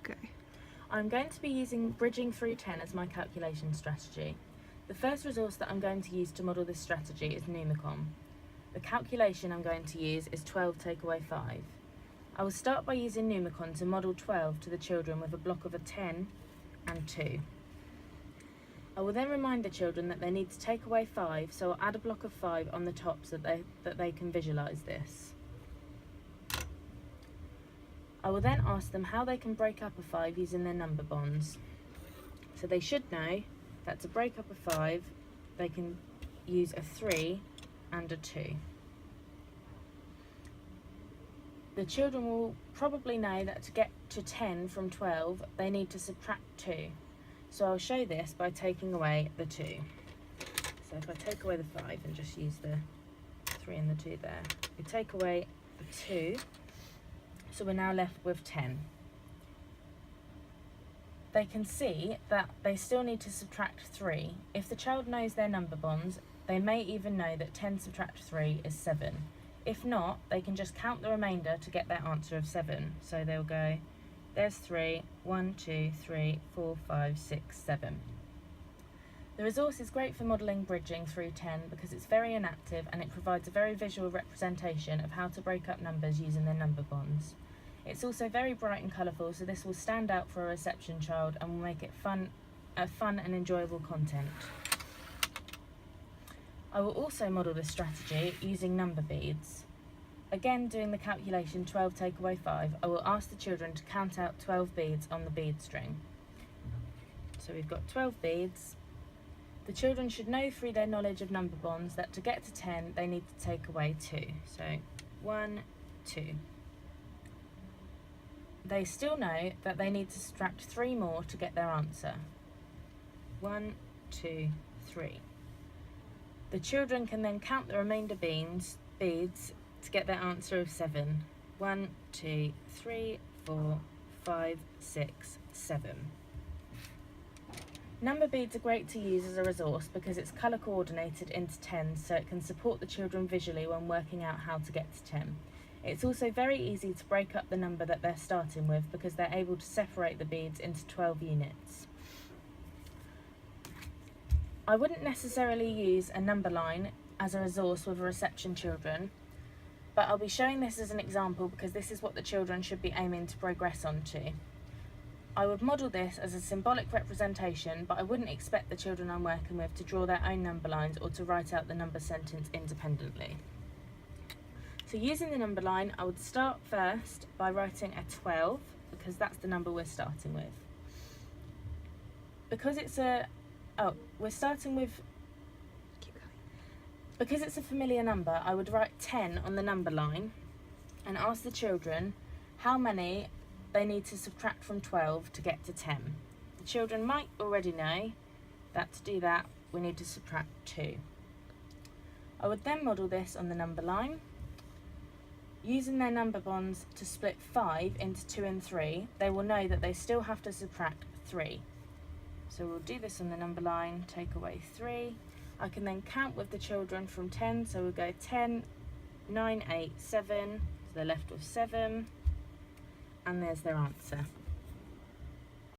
Go. I'm going to be using bridging through 10 as my calculation strategy. The first resource that I'm going to use to model this strategy is Numicon. The calculation I'm going to use is 12 take away 5. I will start by using Numicon to model 12 to the children with a block of a 10 and 2. I will then remind the children that they need to take away 5, so I'll add a block of 5 on the top so that they can visualise this. I will then ask them how they can break up a 5 using their number bonds. So they should know that to break up a 5, they can use a 3 and a 2. The children will probably know that to get to 10 from 12, they need to subtract 2. So I'll show this by taking away the 2. So if I take away the 5 and just use the 3 and the 2 there, we take away the 2, so we're now left with 10. They can see that they still need to subtract 3. If the child knows their number bonds, they may even know that 10 subtract 3 is 7. If not, they can just count the remainder to get their answer of 7. So they'll go, there's 3, 1, 2, 3, 4, 5, 6, 7. The resource is great for modelling bridging through 10 because it's very inactive and it provides a very visual representation of how to break up numbers using their number bonds. It's also very bright and colourful, so this will stand out for a reception child and will make it fun and enjoyable content. I will also model this strategy using number beads. Again, doing the calculation 12 take away 5, I will ask the children to count out 12 beads on the bead string. So we've got 12 beads. The children should know through their knowledge of number bonds that to get to 10 they need to take away 2. So 1, 2. They still know that they need to subtract 3 more to get their answer. 1, 2, 3. The children can then count the remainder beads to get their answer of 7. 1, 2, 3, 4, 5, 6, 7. Number beads are great to use as a resource because it's colour coordinated into 10s, so it can support the children visually when working out how to get to 10. It's also very easy to break up the number that they're starting with because they're able to separate the beads into 12 units. I wouldn't necessarily use a number line as a resource with a reception children, but I'll be showing this as an example because this is what the children should be aiming to progress onto. I would model this as a symbolic representation, but I wouldn't expect the children I'm working with to draw their own number lines or to write out the number sentence independently. So using the number line, I would start first by writing a 12 because that's the number we're starting with. Because it's a Because it's a familiar number, I would write 10 on the number line and ask the children how many they need to subtract from 12 to get to 10. The children might already know that to do that we need to subtract 2. I would then model this on the number line. Using their number bonds to split 5 into 2 and 3, they will know that they still have to subtract 3. So we'll do this on the number line, take away 3. I can then count with the children from 10, so we'll go 10, 9, 8, 7, so they're left with 7, and there's their answer.